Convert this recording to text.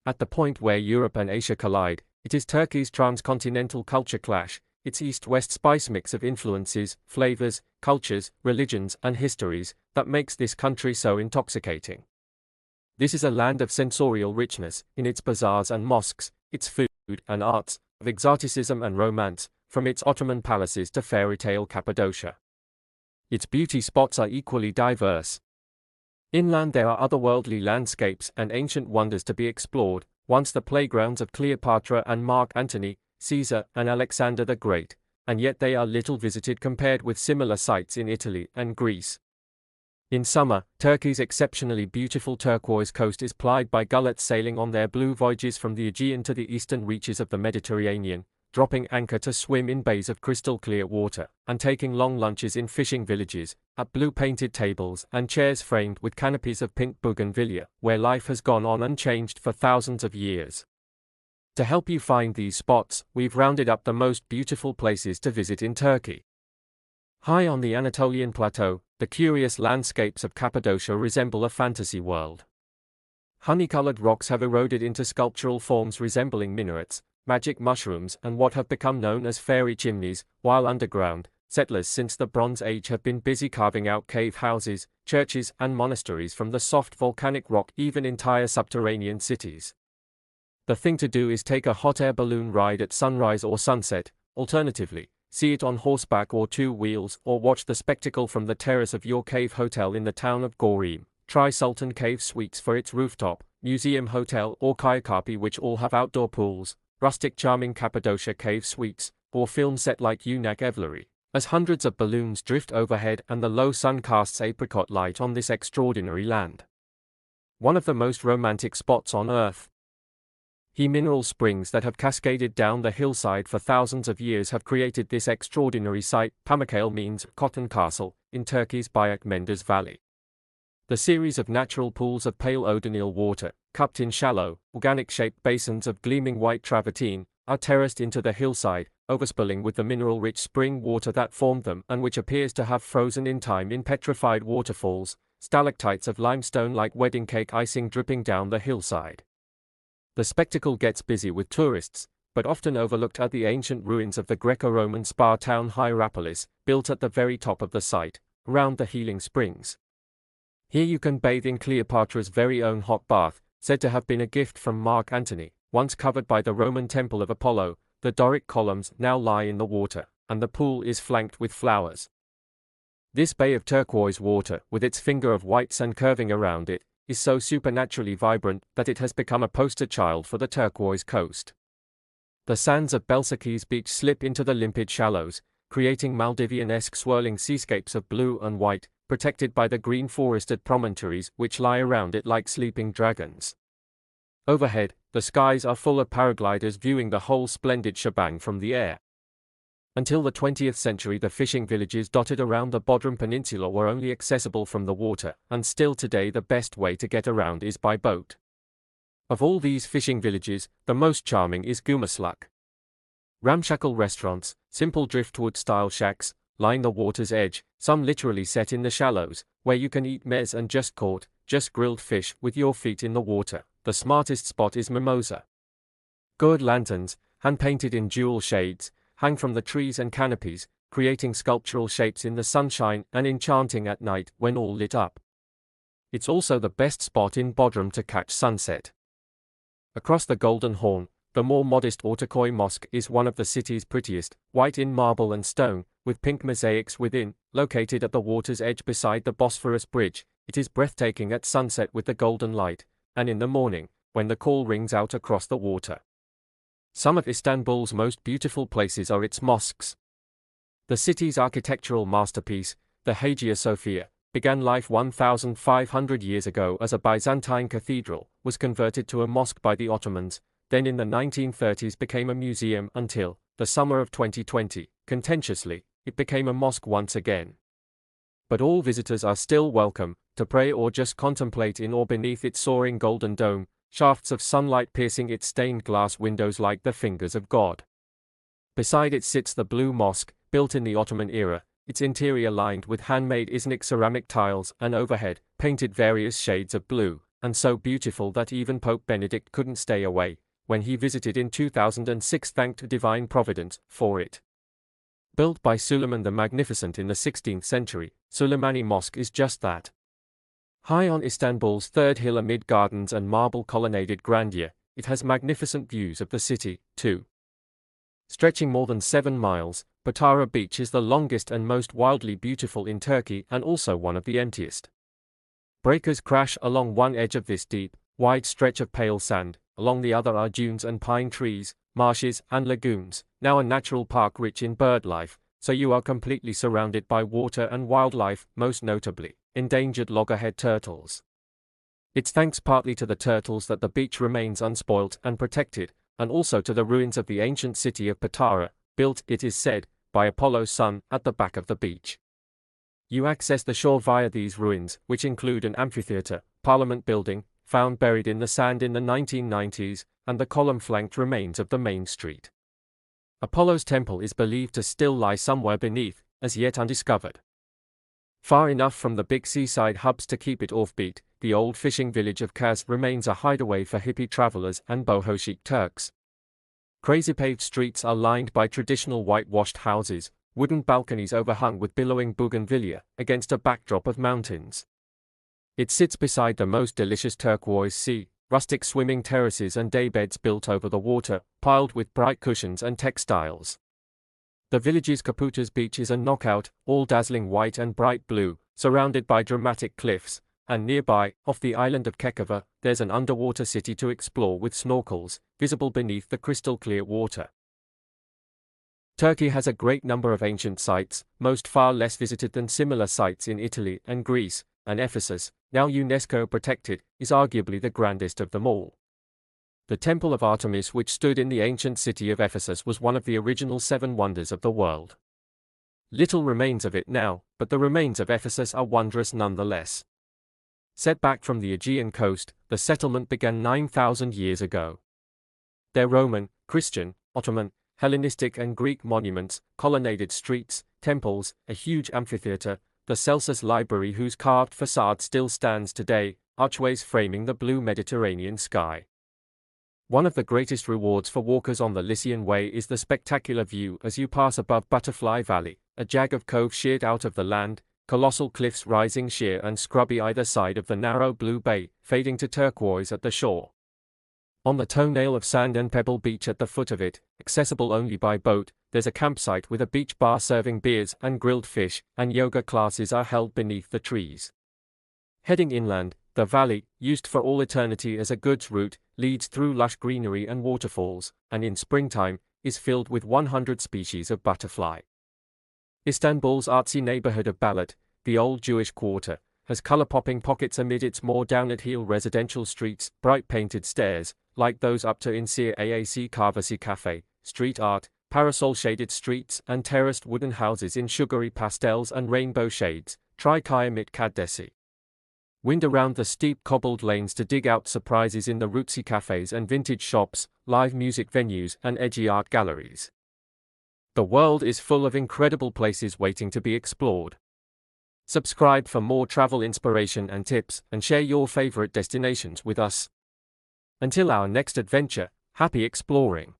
At the point where Europe and Asia collide, it is Turkey's transcontinental culture clash, its east-west spice mix of influences, flavors, cultures, religions, and histories, that makes this country so intoxicating. This is a land of sensorial richness, in its bazaars and mosques, its food and arts, of exoticism and romance, from its Ottoman palaces to fairy-tale Cappadocia. Its beauty spots are equally diverse. Inland there are otherworldly landscapes and ancient wonders to be explored, once the playgrounds of Cleopatra and Mark Antony, Caesar and Alexander the Great, and yet they are little visited compared with similar sites in Italy and Greece. In summer, Turkey's exceptionally beautiful turquoise coast is plied by gullets sailing on their blue voyages from the Aegean to the eastern reaches of the Mediterranean, dropping anchor to swim in bays of crystal-clear water, and taking long lunches in fishing villages, at blue-painted tables and chairs framed with canopies of pink bougainvillea, where life has gone on unchanged for thousands of years. To help you find these spots, we've rounded up the most beautiful places to visit in Turkey. High on the Anatolian plateau, the curious landscapes of Cappadocia resemble a fantasy world. Honey-colored rocks have eroded into sculptural forms resembling minarets, magic mushrooms, and what have become known as fairy chimneys, while underground, settlers since the Bronze Age have been busy carving out cave houses, churches, and monasteries from the soft volcanic rock, even entire subterranean cities. The thing to do is take a hot air balloon ride at sunrise or sunset, alternatively, see it on horseback or two wheels, or watch the spectacle from the terrace of your cave hotel in the town of Gorim. Try Sultan Cave Suites for its rooftop, museum hotel, or Kayakapi, which all have outdoor pools, rustic charming Cappadocia Cave Suites, or film set like Yunak Evleri, as hundreds of balloons drift overhead and the low sun casts apricot light on this extraordinary land. One of the most romantic spots on Earth. Mineral springs that have cascaded down the hillside for thousands of years have created this extraordinary site, Pamukkale means cotton castle, in Turkey's Bayak Mendes Valley. The series of natural pools of pale odonil water, cupped in shallow, organic-shaped basins of gleaming white travertine, are terraced into the hillside, overspilling with the mineral-rich spring water that formed them and which appears to have frozen in time in petrified waterfalls, stalactites of limestone like wedding cake icing dripping down the hillside. The spectacle gets busy with tourists, but often overlooked are the ancient ruins of the Greco-Roman spa town Hierapolis, built at the very top of the site, around the healing springs. Here you can bathe in Cleopatra's very own hot bath, said to have been a gift from Mark Antony, once covered by the Roman Temple of Apollo. The Doric columns now lie in the water, and the pool is flanked with flowers. This bay of turquoise water, with its finger of white sand curving around it, is so supernaturally vibrant that it has become a poster child for the turquoise coast. The sands of Belsaki's beach slip into the limpid shallows, creating Maldivian-esque swirling seascapes of blue and white, protected by the green forested promontories which lie around it like sleeping dragons. Overhead, the skies are full of paragliders viewing the whole splendid shebang from the air. Until the 20th century, the fishing villages dotted around the Bodrum Peninsula were only accessible from the water, and still today the best way to get around is by boat. Of all these fishing villages, the most charming is Gumaslak. Ramshackle restaurants, simple driftwood-style shacks, line the water's edge, some literally set in the shallows, where you can eat meze and just grilled fish with your feet in the water. The smartest spot is Mimosa. Gourd lanterns, hand-painted in jewel shades, hang from the trees and canopies, creating sculptural shapes in the sunshine and enchanting at night when all lit up. It's also the best spot in Bodrum to catch sunset. Across the Golden Horn, the more modest Ortaköy Mosque is one of the city's prettiest, white in marble and stone, with pink mosaics within. Located at the water's edge beside the Bosphorus Bridge, it is breathtaking at sunset with the golden light, and in the morning, when the call rings out across the water. Some of Istanbul's most beautiful places are its mosques. The city's architectural masterpiece, the Hagia Sophia, began life 1,500 years ago as a Byzantine cathedral, was converted to a mosque by the Ottomans, then in the 1930s became a museum until, the summer of 2020, contentiously, it became a mosque once again. But all visitors are still welcome, to pray or just contemplate in or beneath its soaring golden dome, shafts of sunlight piercing its stained glass windows like the fingers of God. Beside it sits the Blue Mosque, built in the Ottoman era, its interior lined with handmade Iznik ceramic tiles and overhead, painted various shades of blue, and so beautiful that even Pope Benedict couldn't stay away, when he visited in 2006, thanked divine providence for it. Built by Suleiman the Magnificent in the 16th century, Suleimani Mosque is just that. High on Istanbul's third hill amid gardens and marble colonnaded grandeur, it has magnificent views of the city, too. Stretching more than 7 miles, Patara Beach is the longest and most wildly beautiful in Turkey and also one of the emptiest. Breakers crash along one edge of this deep, wide stretch of pale sand, along the other are dunes and pine trees, marshes and lagoons, now a natural park rich in bird life, so you are completely surrounded by water and wildlife, most notably, endangered loggerhead turtles. It's thanks partly to the turtles that the beach remains unspoilt and protected, and also to the ruins of the ancient city of Patara, built, it is said, by Apollo's son, at the back of the beach. You access the shore via these ruins, which include an amphitheater, Parliament building, found buried in the sand in the 1990s, and the column-flanked remains of the main street. Apollo's temple is believed to still lie somewhere beneath, as yet undiscovered. Far enough from the big seaside hubs to keep it offbeat, the old fishing village of Kaz remains a hideaway for hippie travelers and boho chic Turks. Crazy paved streets are lined by traditional whitewashed houses, wooden balconies overhung with billowing bougainvillea, against a backdrop of mountains. It sits beside the most delicious turquoise sea, rustic swimming terraces and daybeds built over the water, piled with bright cushions and textiles. The village's Cappadocia beach is a knockout, all dazzling white and bright blue, surrounded by dramatic cliffs, and nearby, off the island of Kekava, there's an underwater city to explore with snorkels, visible beneath the crystal-clear water. Turkey has a great number of ancient sites, most far less visited than similar sites in Italy and Greece, and Ephesus, now UNESCO protected, is arguably the grandest of them all. The Temple of Artemis, which stood in the ancient city of Ephesus, was one of the original 7 wonders of the world. Little remains of it now, but the remains of Ephesus are wondrous nonetheless. Set back from the Aegean coast, the settlement began 9,000 years ago. Their Roman, Christian, Ottoman, Hellenistic and Greek monuments, colonnaded streets, temples, a huge amphitheater, the Celsus Library whose carved facade still stands today, archways framing the blue Mediterranean sky. One of the greatest rewards for walkers on the Lycian Way is the spectacular view as you pass above Butterfly Valley, a jag of cove sheared out of the land, colossal cliffs rising sheer and scrubby either side of the narrow blue bay, fading to turquoise at the shore. On the toenail of sand and pebble beach at the foot of it, accessible only by boat, there's a campsite with a beach bar serving beers and grilled fish, and yoga classes are held beneath the trees. Heading inland, the valley, used for all eternity as a goods route, leads through lush greenery and waterfalls, and in springtime, is filled with 100 species of butterfly. Istanbul's artsy neighborhood of Balat, the old Jewish quarter, has color-popping pockets amid its more down-at-heel residential streets, bright painted stairs, like those up to Insir Aac Kahvesi Cafe, street art, parasol-shaded streets and terraced wooden houses in sugary pastels and rainbow shades, try Kayamit Kaddesi. Wind around the steep cobbled lanes to dig out surprises in the rootsy cafes and vintage shops, live music venues and edgy art galleries. The world is full of incredible places waiting to be explored. Subscribe for more travel inspiration and tips, and share your favorite destinations with us. Until our next adventure, happy exploring!